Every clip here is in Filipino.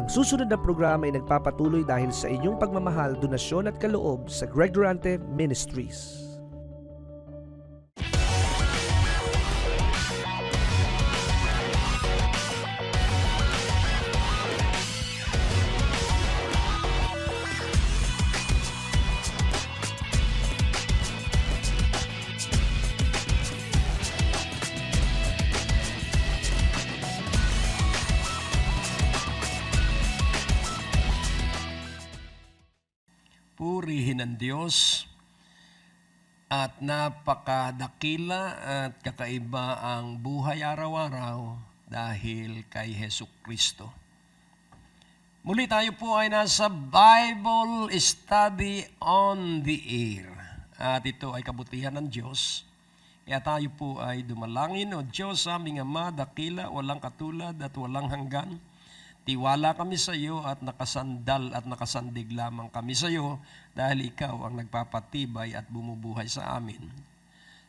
Ang susunod na programa ay nagpapatuloy dahil sa inyong pagmamahal, donasyon at kaloob sa Greg Durante Ministries. Purihin ang Diyos at napakadakila at kakaiba ang buhay araw-araw dahil kay Hesus Kristo. Muli tayo po ay nasa Bible Study on the Air at ito ay kabutihan ng Diyos. Kaya tayo po ay dumalangin, O Diyos, aming Ama, dakila, walang katulad at walang hanggan. Tiwala kami sa iyo at nakasandal at nakasandig lamang kami sa iyo dahil ikaw ang nagpapatibay at bumubuhay sa amin.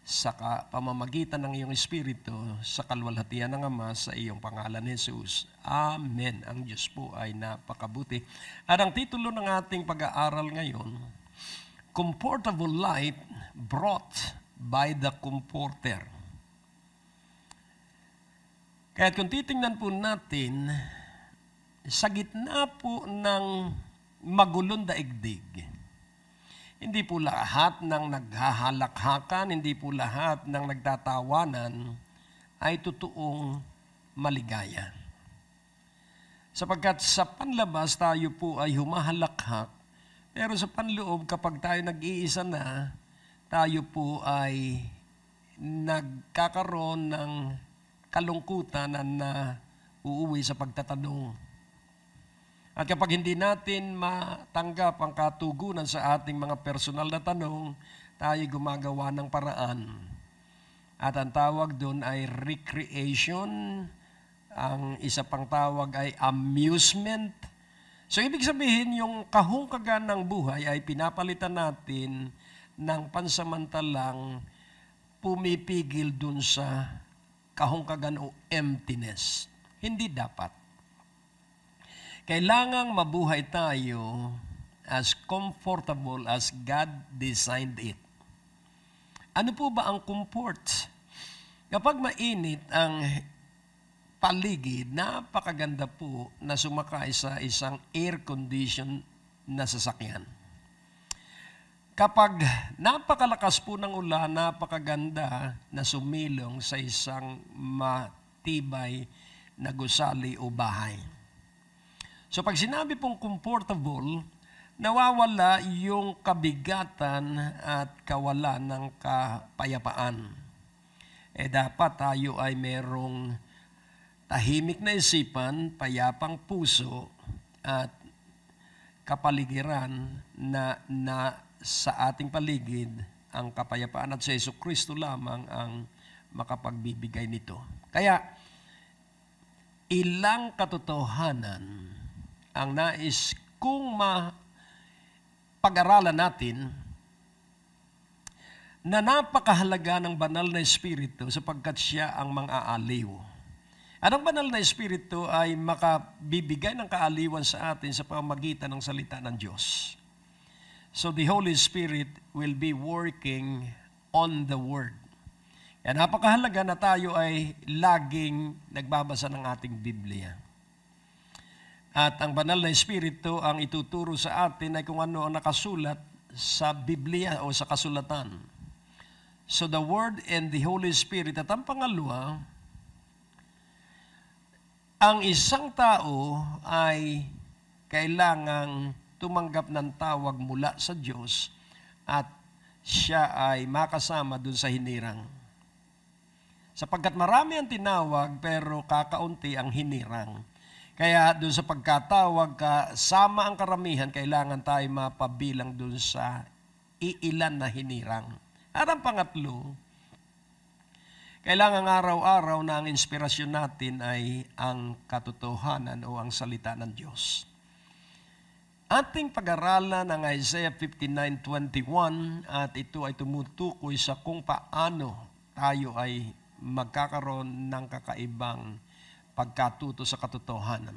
Sa pamamagitan ng iyong Espiritu, sa kalwalhatian ng Ama, sa iyong pangalan, Jesus. Amen. Ang Diyos po ay napakabuti. At ang titulo ng ating pag-aaral ngayon, Comfortable Life Brought by the Comforter. Kaya kung titingnan po natin, sa gitna po ng magulong daigdig, hindi po lahat ng naghahalakhakan, hindi po lahat ng nagtatawanan ay totoong maligaya. Sapagkat sa panlabas tayo po ay humahalakhak, pero sa panloob kapag tayo nag-iisa na, tayo po ay nagkakaroon ng kalungkutan na uuwi sa pagtatanong. At kapag hindi natin matanggap ang katugunan sa ating mga personal na tanong, tayo gumagawa ng paraan. At ang tawag doon ay recreation, ang isa pang tawag ay amusement. So ibig sabihin, yung kahungkagan ng buhay ay pinapalitan natin ng pansamantalang pumipigil doon sa kahungkagan o emptiness. Hindi dapat. Kailangang mabuhay tayo as comfortable as God designed it. Ano po ba ang comfort? Kapag mainit ang paligid, napakaganda po na sumakay sa isang air-conditioned na sasakyan. Kapag napakalakas po ng ulan, napakaganda na sumilong sa isang matibay na gusali o bahay. So pag sinabi pong comfortable, nawawala yung kabigatan at kawalan ng kapayapaan. Dapat tayo ay merong tahimik na isipan, payapang puso at kapaligiran na sa ating paligid ang kapayapaan at sa Hesus Kristo lamang ang makapagbibigay nito. Kaya ilang katotohanan ang nais kung pag-aralan natin na napakahalaga ng banal na Espiritu sapagkat siya ang mang-aaliw. At ang banal na Espiritu ay makabibigay ng kaaliwan sa atin sa pamamagitan ng salita ng Diyos. So the Holy Spirit will be working on the Word. Kaya napakahalaga na tayo ay laging nagbabasa ng ating Biblia. At ang banal na Espiritu ang ituturo sa atin ay kung ano ang nakasulat sa Biblia o sa kasulatan. So the Word and the Holy Spirit. At ang pangalawa, ang isang tao ay kailangang tumanggap ng tawag mula sa Diyos at siya ay makasama dun sa hinirang. Sapagkat marami ang tinawag pero kakaunti ang hinirang. Kaya doon sa pagkatawag, kasama ang karamihan, kailangan tayo mapabilang doon sa iilan na hinirang. At ang pangatlo, kailangan araw-araw na ang inspirasyon natin ay ang katotohanan o ang salita ng Diyos. Ating pag-aralan ang Isaiah 59:21 at ito ay tumutukoy sa kung paano tayo ay magkakaroon ng kakaibang pagkatuto sa katotohanan.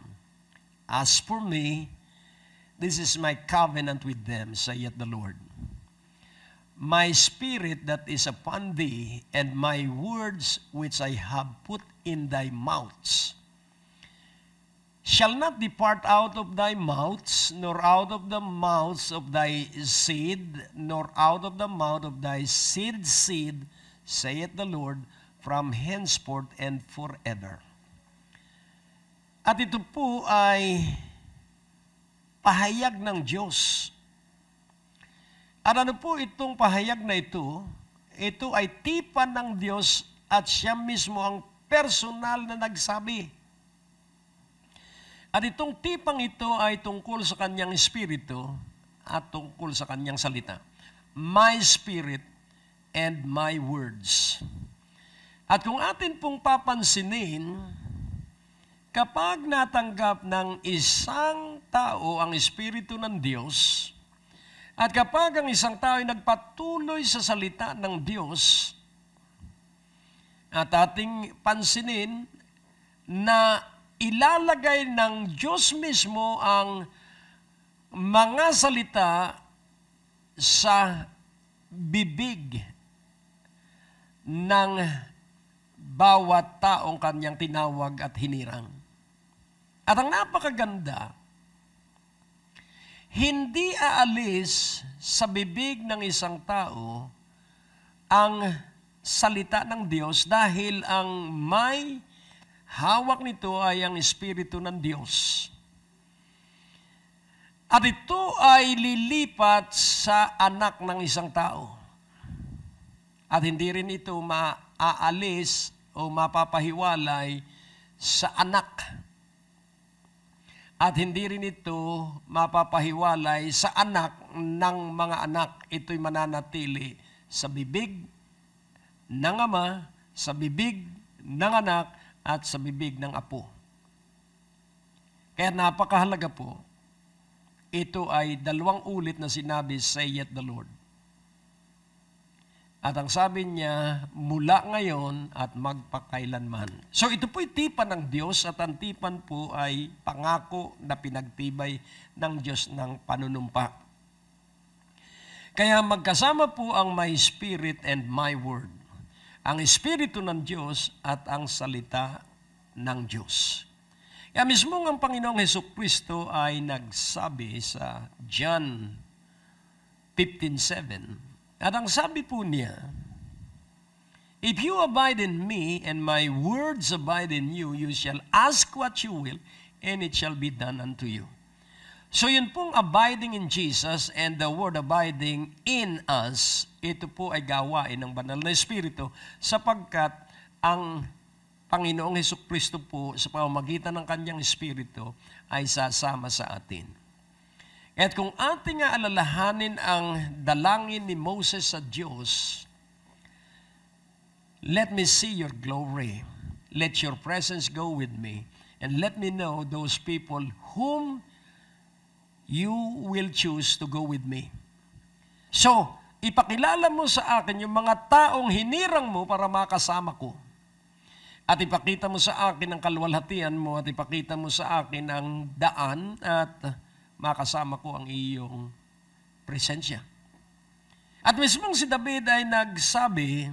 As for me, this is my covenant with them, saith the Lord. My spirit that is upon thee, and my words which I have put in thy mouths, shall not depart out of thy mouths, nor out of the mouths of thy seed, nor out of the mouth of thy seed's seed, saith the Lord, from henceforth and forever. At ito po ay pahayag ng Diyos. At ano po itong pahayag na ito? Ito ay tipan ng Diyos at siya mismo ang personal na nagsabi. At itong tipang ito ay tungkol sa kanyang espiritu at tungkol sa kanyang salita. My spirit and my words. At kung atin pong papansinin, kapag natanggap ng isang tao ang espiritu ng Diyos, at kapag ang isang tao ay nagpatuloy sa salita ng Diyos, at ating pansinin na ilalagay ng Diyos mismo ang mga salita sa bibig ng bawat taong kanyang tinawag at hinirang. At ang napakaganda, hindi aalis sa bibig ng isang tao ang salita ng Diyos dahil ang may hawak nito ay ang Espiritu ng Diyos. At ito ay lilipat sa anak ng isang tao. At hindi rin ito maaalis o mapapahiwalay sa anak. At hindi rin ito mapapahiwalay sa anak ng mga anak. Ito'y mananatili sa bibig ng ama, sa bibig ng anak, at sa bibig ng apo. Kaya napakahalaga po, ito ay 2 ulit na sinabi, saith the Lord. At ang sabi niya, mula ngayon at magpakailanman. So ito po'y tipan ng Diyos at ang tipan po ay pangako na pinagtibay ng Diyos ng panunumpa. Kaya magkasama po ang my spirit and my word. Ang espiritu ng Diyos at ang salita ng Diyos. Kaya mismo ang Panginoong Hesukristo ay nagsabi sa John 15:7. At ang sabi po niya, if you abide in me and my words abide in you, you shall ask what you will and it shall be done unto you. So yun pong abiding in Jesus and the word abiding in us, ito po ay gawain ng banal na Espiritu sapagkat ang Panginoong Hesukristo po sa pamamagitan ng kanyang Espiritu ay sasama sa atin. At kung ating alalahanin ang dalangin ni Moses sa Diyos, let me see your glory. Let your presence go with me. And let me know those people whom you will choose to go with me. So, ipakilala mo sa akin yung mga taong hinirang mo para makasama ko. At ipakita mo sa akin ang kaluwalhatian mo at ipakita mo sa akin ang daan at makasama ko ang iyong presensya. At mismong si David ay nagsabi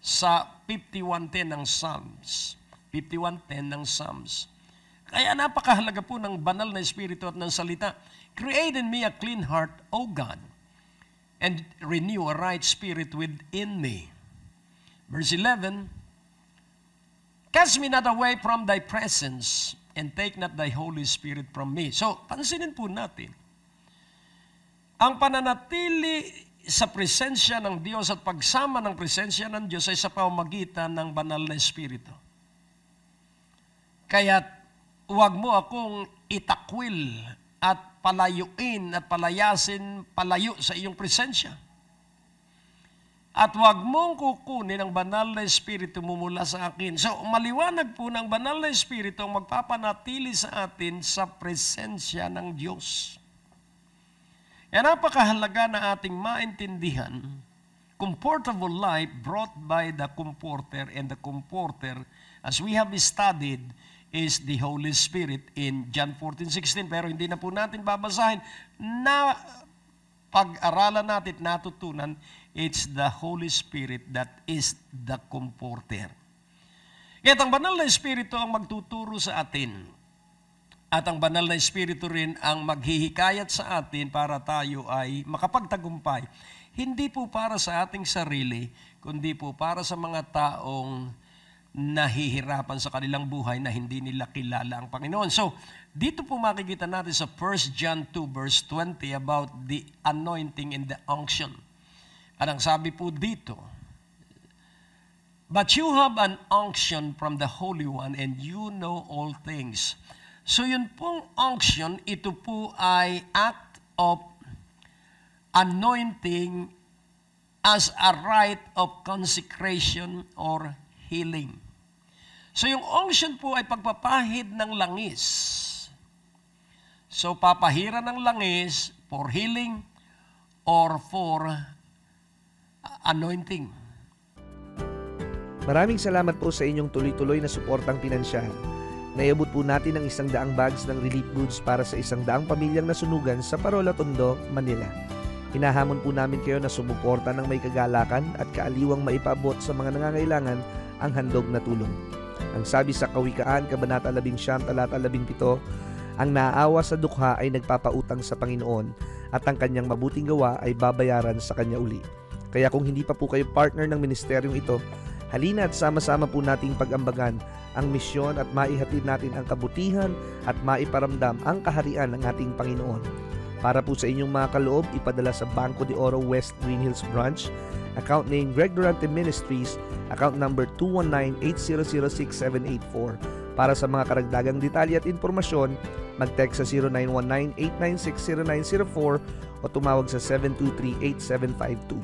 sa 51:10 ng Psalms. 51:10 ng Psalms. Kaya napakahalaga po ng banal na Espiritu at ng salita. Create in me a clean heart, O God, and renew a right spirit within me. Verse 11, cast me not away from thy presence, and take not thy Holy Spirit from me. So, pansinin po natin, ang pananatili sa presensya ng Diyos at pagsama ng presensya ng Diyos ay sa pamamagitan ng banal na Espiritu. Kaya, huwag mo akong itakwil at palayuin at palayasin palayo sa iyong presensya. At huwag mong kukunin ang banal na Espiritu mo mula sa akin. So, maliwanag po ng banal na Espiritu ang magpapanatili sa atin sa presensya ng Diyos. Yan napakahalaga na ating maintindihan, comfortable life brought by the Comforter, and the Comforter, as we have studied, is the Holy Spirit in John 14:16. Pero hindi na po natin babasahin. Na pag-aralan natin, natutunan, it's the Holy Spirit that is the Comforter. Kaya ang banal na Espiritu ang magtuturo sa atin. At ang banal na Espiritu rin ang maghihikayat sa atin para tayo ay makapagtagumpay. Hindi po para sa ating sarili, kundi po para sa mga taong nahihirapan sa kanilang buhay na hindi nila kilala ang Panginoon. So, dito po makikita natin sa 1 John 2 verse 20 about the anointing and the unction. At ang sabi po dito, "But you have an unction from the Holy One and you know all things." So yun pong unction, ito po ay act of anointing as a rite of consecration or healing. So yung unction po ay pagpapahid ng langis. So papahira ng langis for healing or for anointing. Maraming salamat po sa inyong tuloy-tuloy na suportang pinansyal. Naiabot po natin ang 100 bags ng relief goods para sa 100 pamilyang nasunugan sa Parola, Tondo, Manila. Hinahamon po namin kayo na sumuporta ng may kagalakan at kaaliwang maipaabot sa mga nangangailangan ang handog na tulong. Ang sabi sa Kawikaan, Kabanata 11, Talata 17, ang naaawa sa dukha ay nagpapautang sa Panginoon at ang kanyang mabuting gawa ay babayaran sa kanya uli. Kaya kung hindi pa po kayo partner ng ministeryong ito, halina at sama-sama po nating pag-ambagan ang misyon at maihatid natin ang kabutihan at maiparamdam ang kaharian ng ating Panginoon. Para po sa inyong mga kaloob, ipadala sa Banco de Oro West Green Hills Branch, account name Greg Durante Ministries, account number 219-8006784. Para sa mga karagdagang detalye at informasyon, mag-text sa 0919-896-0904 o tumawag sa 723-8752.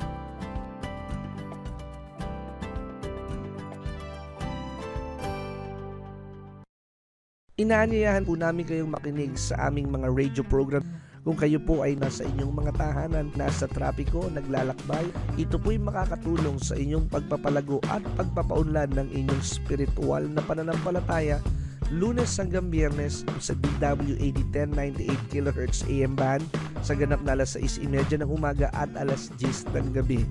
Inaanyayahan po namin kayong makinig sa aming mga radio program. Kung kayo po ay nasa inyong mga tahanan, nasa trapiko, naglalakbay, ito po'y makakatulong sa inyong pagpapalago at pagpapaunlad ng inyong spiritual na pananampalataya. Lunes hanggang Biyernes sa DWAD 1098 kHz AM band sa ganap na alas 6:30 ng umaga at alas 10 ng gabi.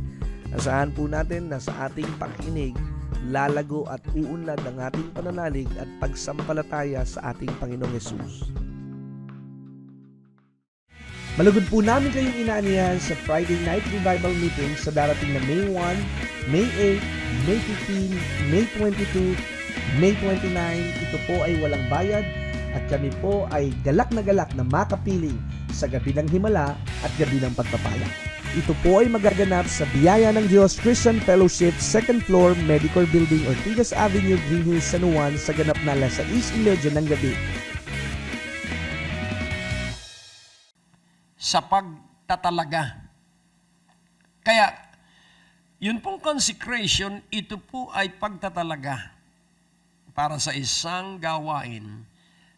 Asahan po natin na sa ating pakikinig, lalago at uunlad ang ating pananalig at pagsampalataya sa ating Panginoong Hesus. Malugod po namin kayong inaanihan sa Friday Night Revival Meeting sa darating na May 1, May 8, May 15, May 22, May 29. Ito po ay walang bayad at kami po ay galak na makapiling sa gabi ng himala at gabi ng pagpapala. Ito po ay magaganap sa Biyaya ng Diyos Christian Fellowship, 2nd floor, Medical Building, Ortigas Avenue, Green Hills, San Juan, sa ganap na alas 6:30 ng gabi. Sa pagtatalaga. Kaya, yun pong consecration, ito po ay pagtatalaga para sa isang gawain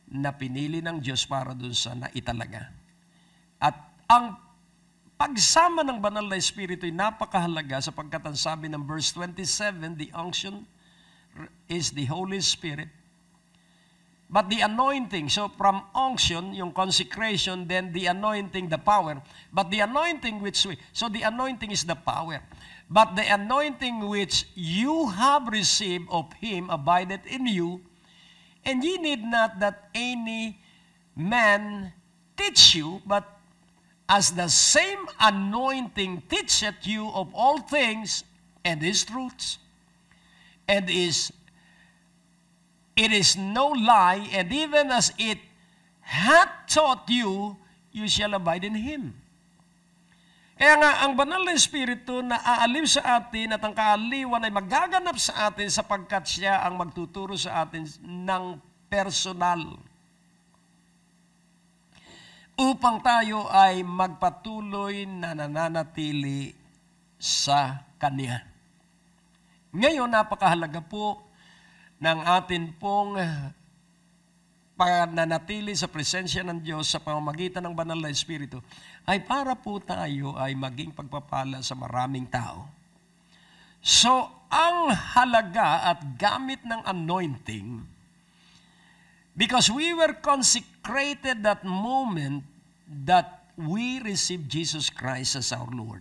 na pinili ng Diyos para dun sa naitalaga. At ang pagsama ng banal na Espiritu ay napakahalaga sapagkat ang sabi ng verse 27, the unction is the Holy Spirit. But the anointing, so from unction, yung consecration, then the anointing, the power. But the anointing so the anointing is the power. But the anointing which you have received of Him abideth in you, and ye need not that any man teach you, but as the same anointing teacheth you of all things, and His truths, and it is no lie, and even as it hath taught you, you shall abide in Him. Kaya nga, ang banal na Espiritu na aaliw sa atin at ang kaaliwan ay magaganap sa atin sapagkat siya ang magtuturo sa atin ng personal. Upang tayo ay magpatuloy na nananatili sa Kanya. Ngayon, napakahalaga po ng atin pong pananatili sa presensya ng Diyos sa pamamagitan ng banal na Espiritu ay para po tayo ay maging pagpapala sa maraming tao. So, ang halaga at gamit ng anointing Because we were consecrated that moment that we received Jesus Christ as our Lord.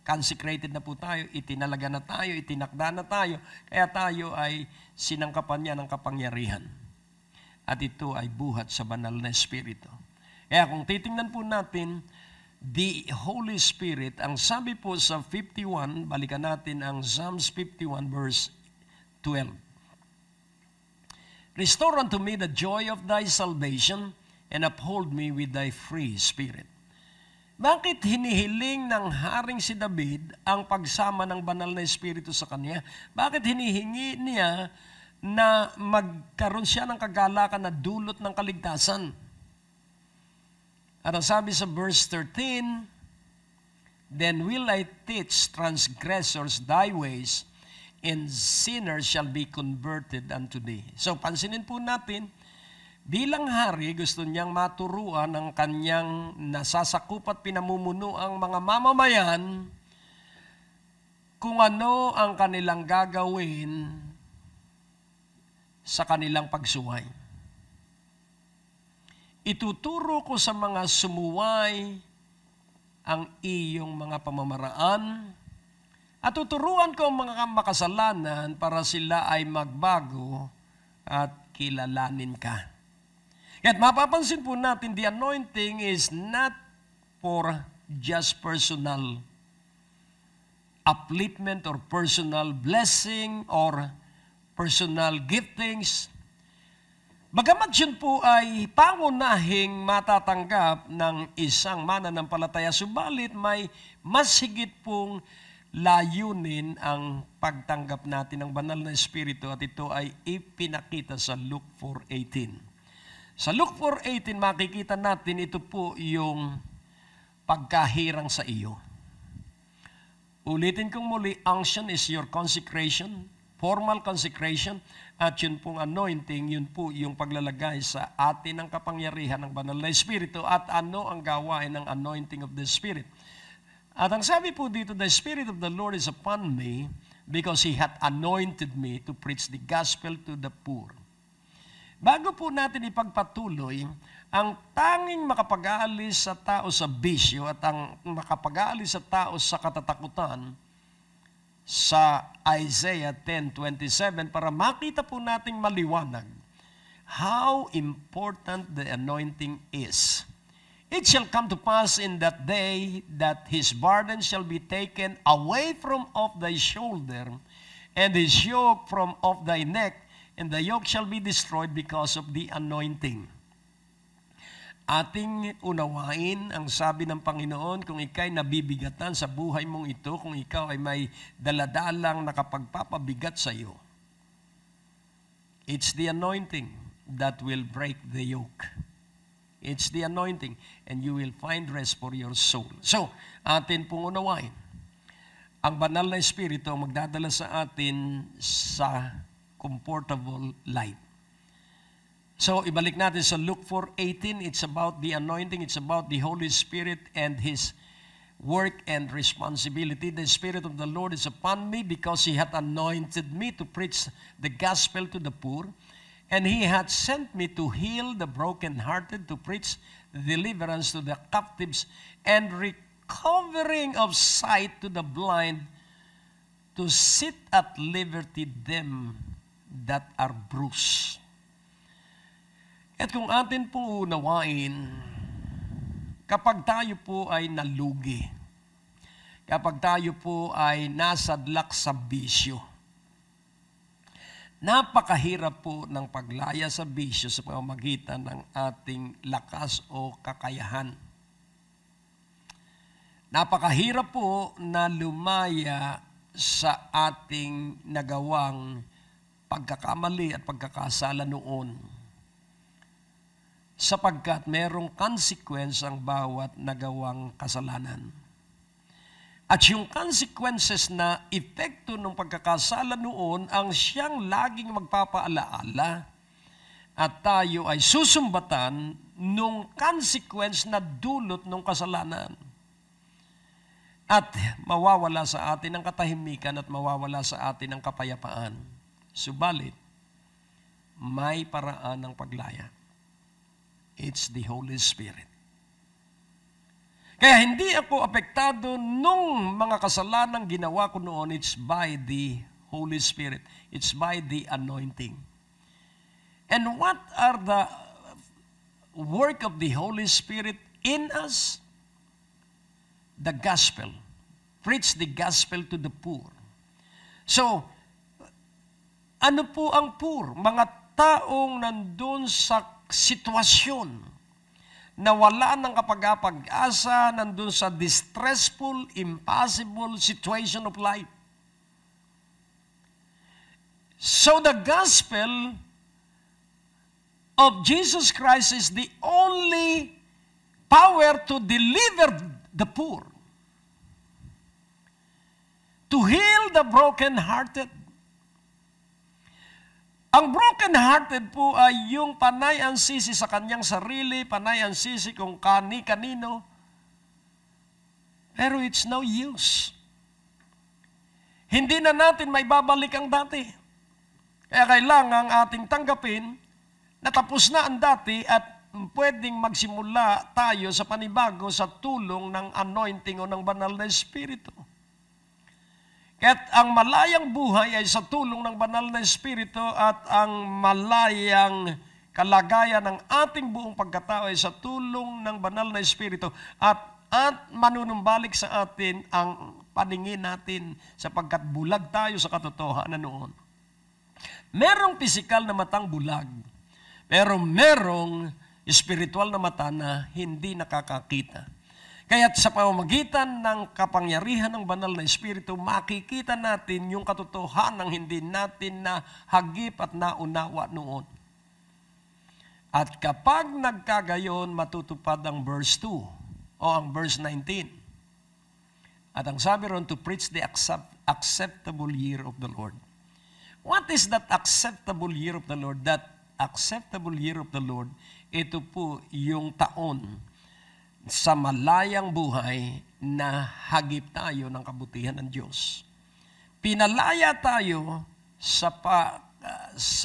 Consecrated na po tayo, itinalaga na tayo, itinakda na tayo, kaya tayo ay sinangkapan niya ng kapangyarihan. At ito ay buhat sa banal na Espiritu. Kaya kung titingnan po natin, the Holy Spirit, ang sabi po sa 51, balikan natin ang Psalms 51 verse 12. Restore unto me the joy of thy salvation and uphold me with thy free spirit. Bakit hinihiling ng haring si David ang pagsama ng banal na Espiritu sa kanya? Bakit hinihingi niya na magkaroon siya ng kagalakan na dulot ng kaligtasan? At ang sabi sa verse 13, Then will I teach transgressors thy ways, and sinners shall be converted unto thee. So, pansinin po natin, bilang hari, gusto niyang maturuan ang kanyang nasasakup at pinamumuno ang mga mamamayan kung ano ang kanilang gagawin sa kanilang pagsuway. Ituturo ko sa mga sumuway ang iyong mga pamamaraan, at tuturuan ko ang mga makasalanan para sila ay magbago at kilalanin ka. At mapapansin po natin, the anointing is not for just personal upliftment or personal blessing or personal giftings. Bagamat yun po ay pangunahing matatanggap ng isang mananampalataya, subalit may mas higit pong layunin ang pagtanggap natin ng banal na Espiritu, at ito ay ipinakita sa Luke 4:18. Sa Luke 4:18 makikita natin ito po yung pagkahirang sa iyo. Ulitin kong muli, unction is your consecration, formal consecration, at yun pong anointing, yun po yung paglalagay sa atin ng kapangyarihan ng banal na Espiritu. At ano ang gawain ng anointing of the Spirit? At ang sabi po dito, the Spirit of the Lord is upon me because He hath anointed me to preach the gospel to the poor. Bago po natin ipagpatuloy, ang tanging makapag-aalis sa tao sa bisyo at ang makapag-aalis sa tao sa katatakutan sa Isaiah 10:27 para makita po nating maliwanag how important the anointing is. It shall come to pass in that day that his burden shall be taken away from off thy shoulder, and his yoke from off thy neck, and the yoke shall be destroyed because of the anointing. Ating unawain ang sabi ng Panginoon, kung ikay nabibigatan sa buhay mong ito, kung ikaw ay may daladalang nakapagpapabigat sa iyo, it's the anointing that will break the yoke. It's the anointing, and you will find rest for your soul. So, atin pong unawain. Ang banal na Espiritu ang magdadala sa atin sa comfortable life. So, ibalik natin sa Luke 4:18. It's about the anointing. It's about the Holy Spirit and His work and responsibility. The Spirit of the Lord is upon me because He hath anointed me to preach the gospel to the poor. And He hath sent me to heal the brokenhearted, to preach deliverance to the captives, and recovering of sight to the blind, to set at liberty them that are bruised. At kung atin pong unawain, kapag tayo po ay nalugi, kapag tayo po ay nasadlak sa bisyo, napakahirap po ng paglaya sa bisyo sa pamamagitan ng ating lakas o kakayahan. Napakahirap po na lumaya sa ating nagawang pagkakamali at pagkakasala noon, sapagkat merong consequence ang bawat nagawang kasalanan. At yung consequences na epekto ng pagkakasala noon ang siyang laging magpapaalaala, at tayo ay susumbatan nung consequence na dulot ng kasalanan. At mawawala sa atin ang katahimikan at mawawala sa atin ang kapayapaan. Subalit, may paraan ng paglaya. It's the Holy Spirit. Kaya hindi ako apektado nung mga kasalanang ginawa ko noon. It's by the Holy Spirit. It's by the anointing. And what are the work of the Holy Spirit in us? The gospel. Preach the gospel to the poor. So, ano po ang poor? Mga taong nandun sa sitwasyon na wala ng kapag-asa, nandun sa distressful, impossible situation of life. So the gospel of Jesus Christ is the only power to deliver the poor, to heal the broken-hearted. Ang broken-hearted po ay yung panay ang sisi sa kanyang sarili, panay ang sisi kung kani-kanino. Pero it's no use. Hindi na natin may babalik ang dati. Kaya kailangan ating tanggapin na tapos na ang dati at pwedeng magsimula tayo sa panibago sa tulong ng anointing o ng banal na Espiritu. Kaya't ang malayang buhay ay sa tulong ng banal na Espiritu at ang malayang kalagayan ng ating buong pagkatao ay sa tulong ng banal na Espiritu at manunumbalik sa atin ang paningin natin sapagkat bulag tayo sa katotohanan noon. Merong pisikal na matang bulag, pero merong espiritual na mata na hindi nakakakita. Kaya't sa pamamagitan ng kapangyarihan ng banal na Espiritu, makikita natin yung katotohanan ng hindi natin na hagip at naunawa noon. At kapag nagkagayon, matutupad ang verse 2 o ang verse 19. At ang sabi ron, to preach the acceptable year of the Lord. What is that acceptable year of the Lord? That acceptable year of the Lord, ito po yung taon sa malayang buhay na hagip tayo ng kabutihan ng Diyos. Pinalaya tayo sa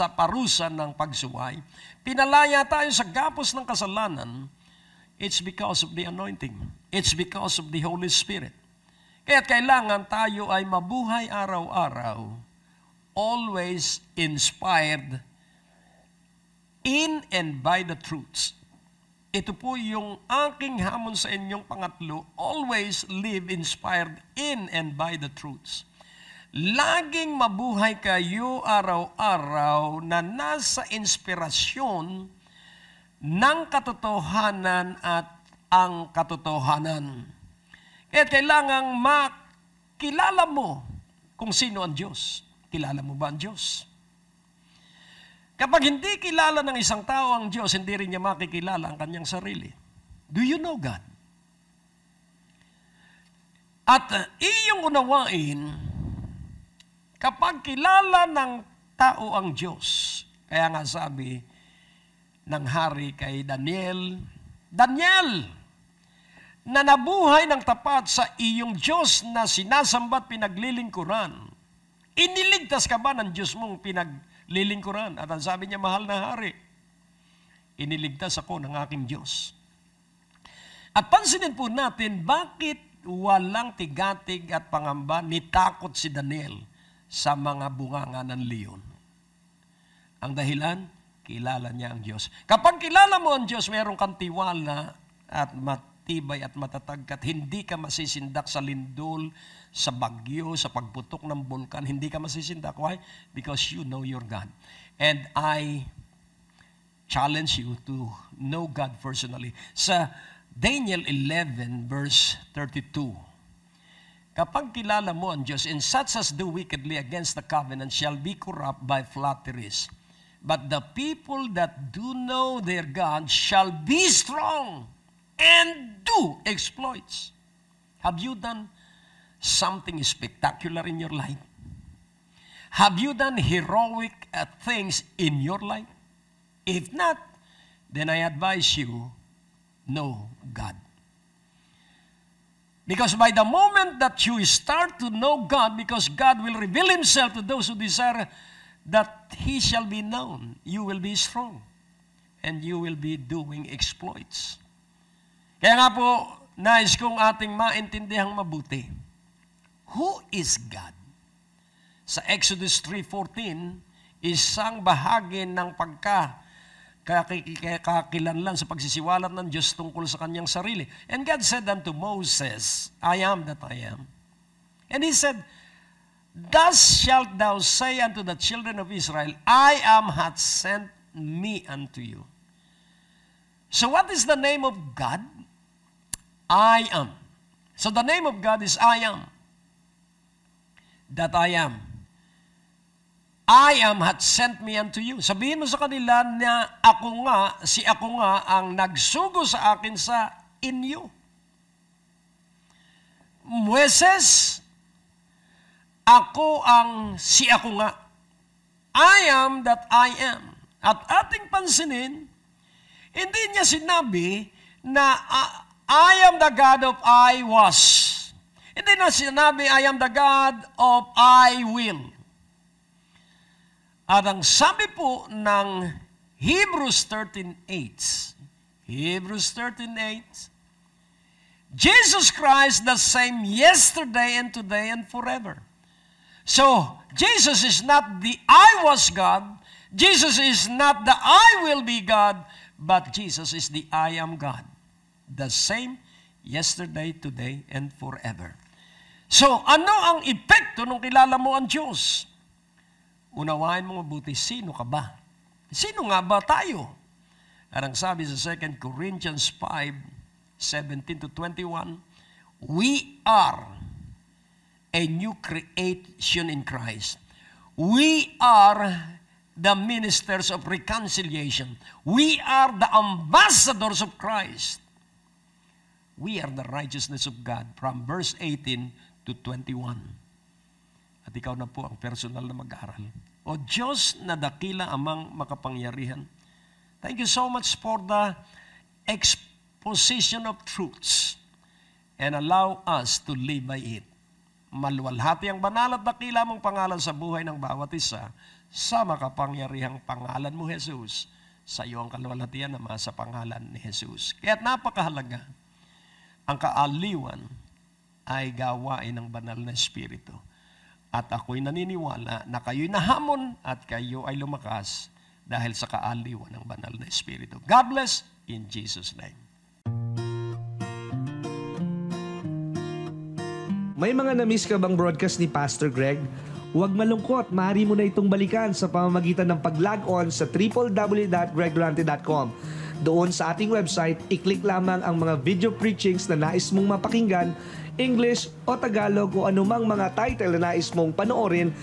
parusa ng pagsuway. Pinalaya tayo sa gapos ng kasalanan. It's because of the anointing. It's because of the Holy Spirit. Kaya kailangan tayo ay mabuhay araw-araw, always inspired in and by the truths. Ito po yung aking hamon sa inyong pangatlo, always live inspired in and by the truths. Laging mabuhay kayo araw-araw na nasa inspirasyon ng katotohanan at ang katotohanan. Kaya kailangang makilala mo kung sino ang Diyos. Kilala mo ba ang Diyos? Kapag hindi kilala ng isang tao ang Diyos, hindi rin niya makikilala ang kanyang sarili. Do you know God? At iyong unawain, kapag kilala ng tao ang Diyos, kaya nga sabi ng hari kay Daniel, Daniel, na nabuhay ng tapat sa iyong Diyos na sinasambat pinaglilingkuran, iniligtas ka ba ng Diyos mong pinaglilingkuran? At ang sabi niya, mahal na hari, iniligtas ako ng aking Diyos. At pansinin po natin, bakit walang tigatig at pangamba nitakot si Daniel sa mga bunganga ng leon? Ang dahilan, kilala niya ang Diyos. Kapag kilala mo ang Diyos, meron kang tiwala at matibay at matatag at hindi ka masisindak sa lindol, sa bagyo, sa pagputok ng bulkan. Hindi ka masisindak. Why? Because you know your God. And I challenge you to know God personally. Sa Daniel 11 verse 32, kapag kilala mo ang Diyos, and such as do wickedly against the covenant shall be corrupt by flatteries. But the people that do know their God shall be strong and do exploits. Have you done something spectacular in your life? Have you done heroic things in your life? If not, then I advise you, know God. Because by the moment that you start to know God, because God will reveal Himself to those who desire that He shall be known, you will be strong, and you will be doing exploits. Kaya nga po, nais kong ating maintindihang mabuti. Who is God? Sa Exodus 3:14, isang bahagi ng kakilanlan sa pagsisiwalat ng Diyos tungkol sa kanyang sarili. And God said unto Moses, I am that I am. And He said, Thus shalt thou say unto the children of Israel, I am hath sent me unto you. So what is the name of God? I am. So the name of God is I am. That I am. I am hath sent me unto you. Sabihin mo sa kanila na ako nga ang nagsugo sa akin sa inyo. Moises, ako nga. I am that I am. At ating pansinin, hindi niya sinabi na I am the God of I was. Hindi na sinabi I am the God of I will. At ang sabi po ng Hebrews 13:8, Jesus Christ the same yesterday and today and forever. So, Jesus is not the I was God, Jesus is not the I will be God, but Jesus is the I am God. The same yesterday, today, and forever. So, ano ang epekto nung kilala mo ang Diyos? Unawain mo mabuti, sino ka ba? Sino nga ba tayo? At ang sabi sa 2 Corinthians 5:17-21, we are a new creation in Christ. We are the ministers of reconciliation. We are the ambassadors of Christ. We are the righteousness of God from verse 18-21. At ikaw na po ang personal na mag-aral. O Diyos na dakila amang makapangyarihan, thank you so much for the exposition of truths and allow us to live by it. Maluwalhati ang banal at dakila mong pangalan sa buhay ng bawat isa sa makapangyarihang pangalan mo, Jesus. Sa iyo ang kaluwalhatian naman sa pangalan ni Jesus. Kaya't napakahalaga, ang kaaliwan ay gawain ng banal na Espiritu. At ako'y naniniwala na kayo'y nahamon at kayo ay lumakas dahil sa kaaliwan ng banal na Espiritu. God bless in Jesus' name. May mga na-miss ka bang broadcast ni Pastor Greg? Huwag malungkot, maaari mo na itong balikan sa pamamagitan ng pag-log on sa www.greggdurante.com. Doon sa ating website, i-click lamang ang mga video preachings na nais mong mapakinggan, English o Tagalog o anumang mga title na nais mong panoorin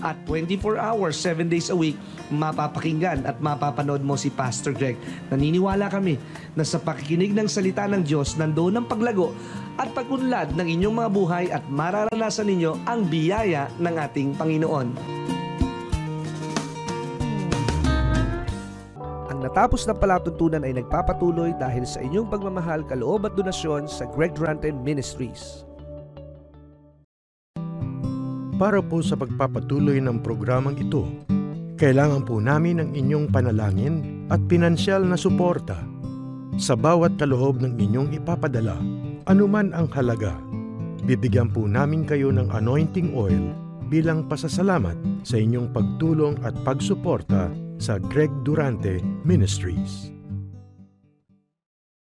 at 24 hours, 7 days a week, mapapakinggan at mapapanood mo si Pastor Greg. Naniniwala kami na sa pakikinig ng salita ng Diyos, nandoon ang paglago at pag-unlad ng inyong mga buhay at mararanasan ninyo ang biyaya ng ating Panginoon. Ang natapos na palatuntunan ay nagpapatuloy dahil sa inyong pagmamahal, kaloob at donasyon sa Greg Durante Ministries. Para po sa pagpapatuloy ng programang ito, kailangan po namin ng inyong panalangin at pinansyal na suporta. Sa bawat kaloob ng inyong ipapadala, anuman ang halaga, bibigyan po namin kayo ng anointing oil bilang pasasalamat sa inyong pagtulong at pagsuporta sa Greg Durante Ministries.